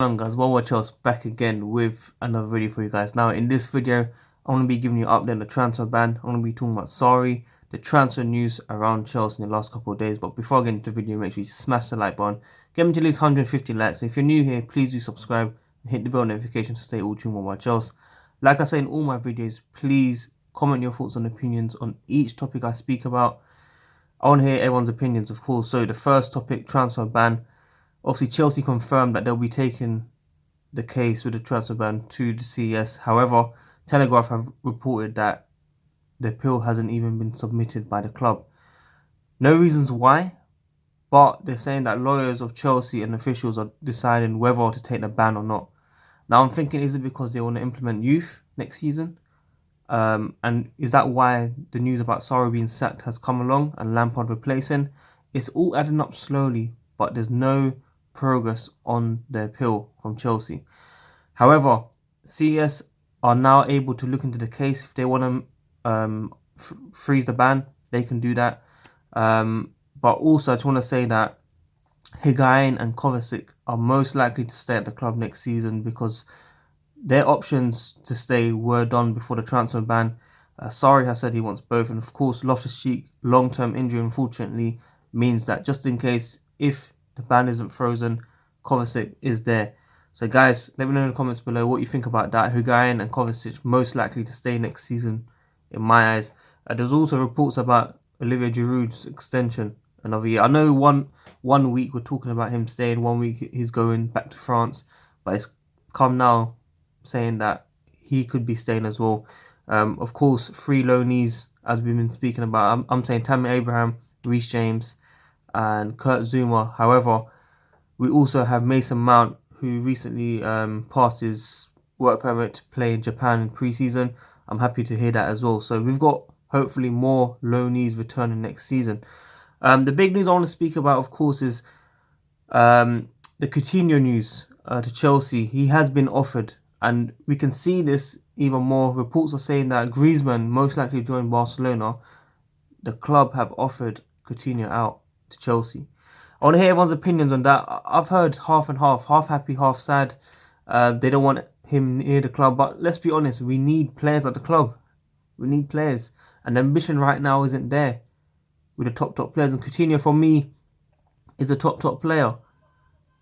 On guys, well, Chelsea back again with another video for you guys. Now in this video I'm going to be giving you an update on the transfer ban. I'm going to be talking about the transfer news around Chelsea in the last couple of days. But before I get into the video, make sure you smash the like button, get me to at least 150 likes. So if you're new here, please do subscribe and hit the bell notification to stay all tuned with my Chelsea. Like I say in all my videos, please comment your thoughts and opinions on each topic I speak about. I want to hear everyone's opinions, of course. So the first topic, transfer ban. Obviously, Chelsea confirmed that they'll be taking the case with the transfer ban to the CES. However, Telegraph have reported that the appeal hasn't even been submitted by the club. No reasons why, but they're saying that lawyers of Chelsea and officials are deciding whether to take the ban or not. Now, I'm thinking, is it because they want to implement youth next season? And is that why the news about Sarri being sacked has come along and Lampard replacing? It's all adding up slowly, but there's no progress on the appeal from Chelsea. However, CS are now able to look into the case. If they want to freeze the ban, they can do that. But also, I just want to say that Higuain and Kovacic are most likely to stay at the club next season because their options to stay were done before the transfer ban. Sarri has said he wants both, and of course, Loftus-Cheek long-term injury unfortunately means that just in case, if the ban isn't frozen, Kovacic is there. So guys, let me know in the comments below what you think about that. Higuain and Kovacic most likely to stay next season, in my eyes. There's also reports about Olivier Giroud's extension another year. I know one week we're talking about him staying, 1 week he's going back to France, but it's come now saying that he could be staying as well. Of course, free loanees, as we've been speaking about. I'm saying Tammy Abraham, Reece James, and Kurt Zouma. However, we also have Mason Mount, who recently passed his work permit to play in Japan in pre-season. I'm happy to hear that as well. So we've got hopefully more loanees returning next season. The big news I want to speak about, of course, is the Coutinho news to Chelsea. He has been offered, and we can see this even more. Reports are saying that Griezmann most likely join Barcelona. The club have offered Coutinho out to Chelsea. I want to hear everyone's opinions on that. I've heard half and half happy, half sad. They don't want him near the club, but let's be honest, we need players at the club. We need players, and the ambition right now isn't there with the top players. And Coutinho, for me, is a top player.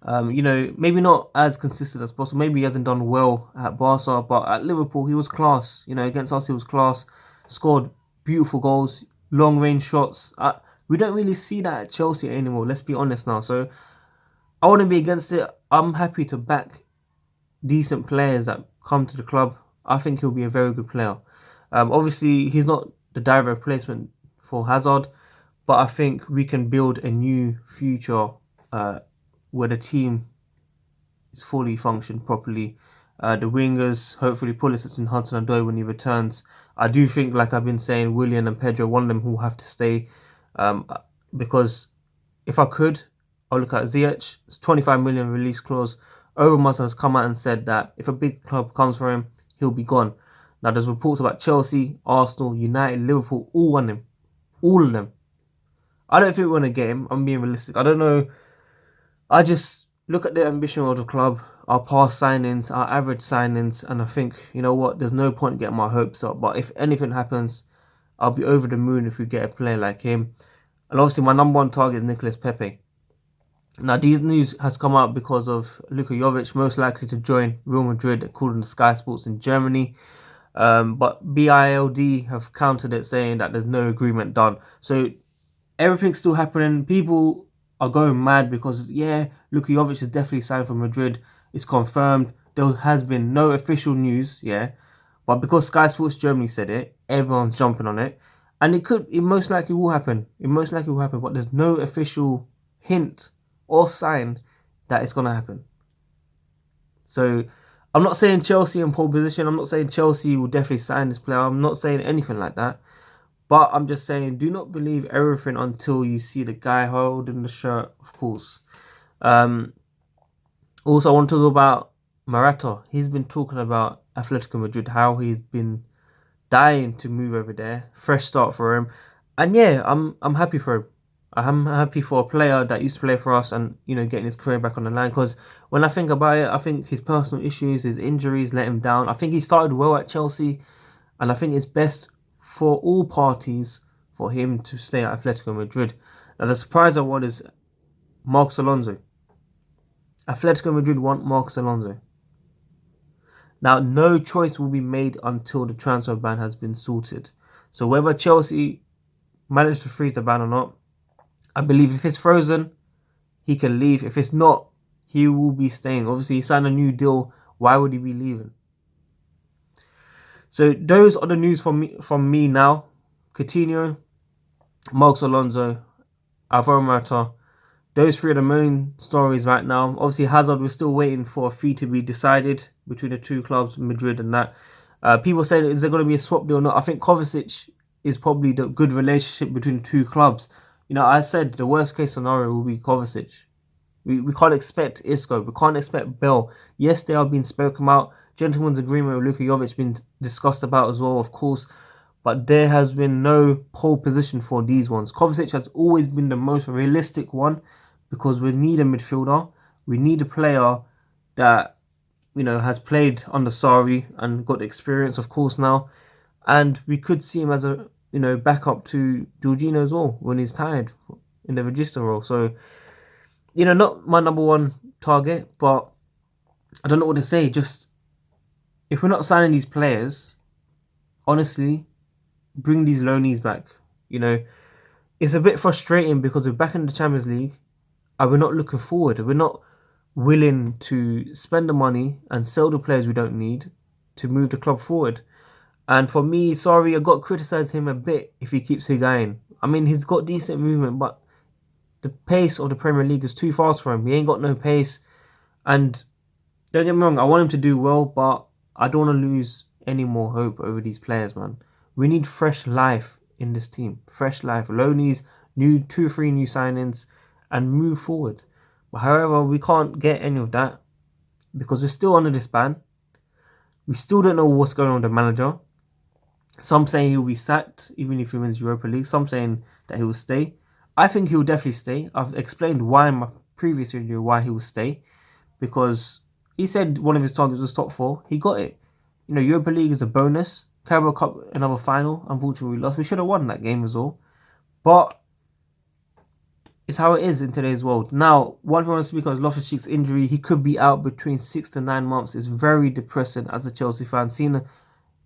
Maybe not as consistent as possible. Maybe he hasn't done well at Barca, but at Liverpool, he was class. Against us, he was class. Scored beautiful goals, long range shots. We don't really see that at Chelsea anymore. Let's be honest now. So I wouldn't be against it. I'm happy to back decent players that come to the club. I think he'll be a very good player. Obviously, he's not the direct replacement for Hazard, but I think we can build a new future where the team is fully functioned properly. The wingers, hopefully Pulisic and Hudson-Odoi when he returns. I do think, like I've been saying, Willian and Pedro, one of them will have to stay. Because if I could, I'll look at Ziyech. It's 25 million release clause. Overmars has come out and said that if a big club comes for him, he'll be gone. Now, there's reports about Chelsea, Arsenal, United, Liverpool, all want him. All of them. I don't think we're going to get him. I'm being realistic. I don't know. I just look at the ambition of the club, our past signings, our average signings, and I think, you know what, there's no point getting my hopes up. But if anything happens, I'll be over the moon if we get a player like him. And obviously, my number one target is Nicolas Pepe. Now, these news has come out because of Luka Jovic most likely to join Real Madrid, according to Sky Sports in Germany. But BILD have countered it, saying that there's no agreement done. So everything's still happening. People are going mad because, yeah, Luka Jovic is definitely signed for Madrid. It's confirmed. There has been no official news, yeah. But because Sky Sports Germany said it, everyone's jumping on it. And it most likely will happen. It most likely will happen. But there's no official hint or sign that it's going to happen. So I'm not saying Chelsea in pole position. I'm not saying Chelsea will definitely sign this player. I'm not saying anything like that. But I'm just saying, do not believe everything until you see the guy holding the shirt, of course. Also, I want to talk about Morata. He's been talking about Atletico Madrid, how he's been dying to move over there. Fresh start for him. And yeah, I'm happy for him. I'm happy for a player that used to play for us and, getting his career back on the line. Because when I think about it, I think his personal issues, his injuries let him down. I think he started well at Chelsea, and I think it's best for all parties for him to stay at Atletico Madrid. Now, the surprise I want is Marcos Alonso. Atletico Madrid want Marcos Alonso. Now, no choice will be made until the transfer ban has been sorted. So whether Chelsea manage to freeze the ban or not, I believe if it's frozen, he can leave. If it's not, he will be staying. Obviously, he signed a new deal. Why would he be leaving? So those are the news from me now. Coutinho, Marcos Alonso, Alvaro Morata. Those three are the main stories right now. Obviously, Hazard, we're still waiting for a fee to be decided between the two clubs, Madrid and that. People say, is there going to be a swap deal or not? I think Kovacic is probably the good relationship between the two clubs. I said the worst case scenario will be Kovacic. We can't expect Isco. We can't expect Bell. Yes, they are being spoken about. Gentleman's agreement with Luka Jovic been discussed about as well, of course. But there has been no pole position for these ones. Kovacic has always been the most realistic one because we need a midfielder. We need a player that, has played under Sarri and got experience, of course, now. And we could see him as a, backup to Jorginho as well when he's tired in the Regista role. So, not my number one target, but I don't know what to say. Just, if we're not signing these players, honestly, bring these loanees back. It's a bit frustrating because we're back in the Champions League and we're not looking forward. We're not willing to spend the money and sell the players we don't need to move the club forward. And for me, sorry, I got to criticise him a bit if he keeps Higuain. I mean, he's got decent movement, but the pace of the Premier League is too fast for him. He ain't got no pace. And don't get me wrong, I want him to do well, but I don't want to lose any more hope over these players, man. We need fresh life in this team. Fresh life. Loanees, 2-3 new signings, and move forward. But however, we can't get any of that because we're still under this ban. We still don't know what's going on with the manager. Some saying he'll be sacked even if he wins Europa League. Some saying that he will stay. I think he will definitely stay. I've explained why in my previous video why he will stay. Because he said one of his targets was top 4. He got it. Europa League is a bonus. Carabao Cup, another final. Unfortunately, we lost. We should have won that game as well. But it's how it is in today's world. Now, one thing I want to speak on is Loftus-Cheek's injury. He could be out between 6 to 9 months. It's very depressing as a Chelsea fan. Seeing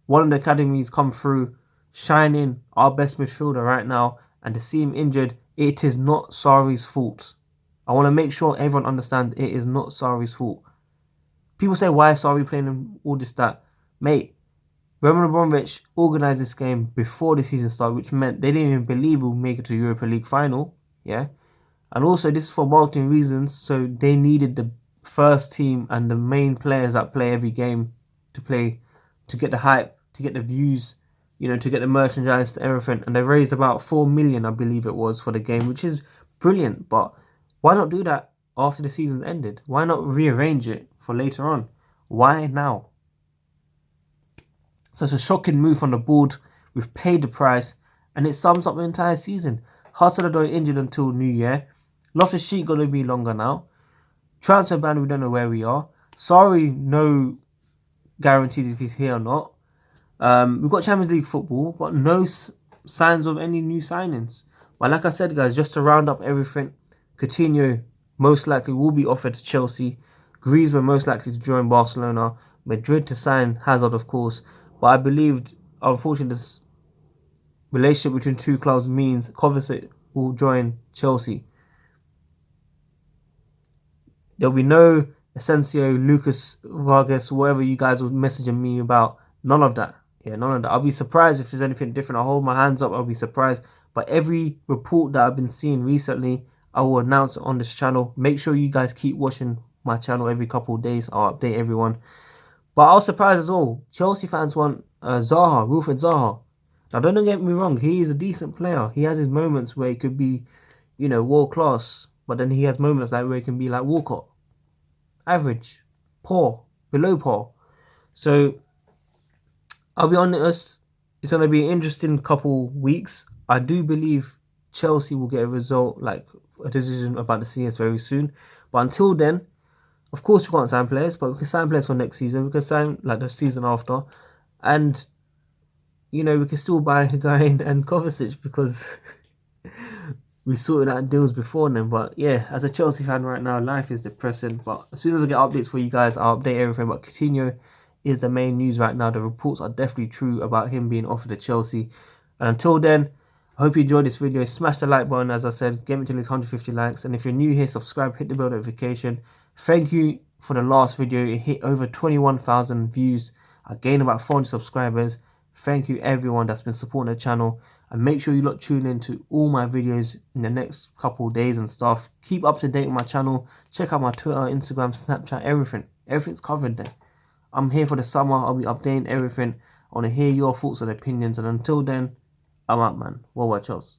one of the academies come through, shining our best midfielder right now, and to see him injured, it is not Sarri's fault. I want to make sure everyone understands it is not Sarri's fault. People say, why is Sarri playing him, all this, that? Mate, Roman Abramovich organised this game before the season started, which meant they didn't even believe we'll make it to Europa League final. Yeah. And also, this is for marketing reasons, so they needed the first team and the main players that play every game to get the hype, to get the views, to get the merchandise, everything. And they raised about 4 million, I believe it was, for the game, which is brilliant. But why not do that after the season ended? Why not rearrange it for later on? Why now? So it's a shocking move on the board. We've paid the price, and it sums up the entire season. Hudson-Odoi injured until New Year. Loftus-Cheek going to be longer now. Transfer ban, we don't know where we are. Sorry, no guarantees if he's here or not. We've got Champions League football, but no signs of any new signings. But like I said, guys, just to round up everything, Coutinho most likely will be offered to Chelsea. Griezmann most likely to join Barcelona. Madrid to sign Hazard, of course. But I believe, unfortunately, this relationship between two clubs means Kovacic will join Chelsea. There'll be no Asensio, Lucas Vargas, whatever you guys were messaging me about. None of that. Yeah, none of that. I'll be surprised if there's anything different. I'll hold my hands up. I'll be surprised. But every report that I've been seeing recently, I will announce it on this channel. Make sure you guys keep watching my channel every couple of days. I'll update everyone. But I was surprised as well. Chelsea fans want Zaha, Wilfred Zaha. Now, don't get me wrong. He is a decent player. He has his moments where he could be, world class. But then he has moments where he can be like Walcott. Average. Poor. Below poor. So, I'll be honest. It's going to be an interesting couple weeks. I do believe Chelsea will get a result, like a decision about the CS very soon. But until then, of course we can't sign players, but we can sign players for next season. We can sign like the season after, and we can still buy Higuain and Kovacic because we sorted out deals before them. But yeah, as a Chelsea fan right now, life is depressing. But as soon as I get updates for you guys, I'll update everything. But Coutinho is the main news right now. The reports are definitely true about him being offered to Chelsea. And until then, I hope you enjoyed this video. Smash the like button, as I said. Get me to at least 150 likes. And if you're new here, subscribe, hit the bell notification. Thank you for the last video. It hit over 21,000 views. I gained about 400 subscribers. Thank you everyone that's been supporting the channel. And make sure you lot tune into all my videos in the next couple of days and stuff. Keep up to date with my channel. Check out my Twitter, Instagram, Snapchat, everything. Everything's covered there. I'm here for the summer. I'll be updating everything. I want to hear your thoughts and opinions. And until then, I'm out, man. Worldwide Charles.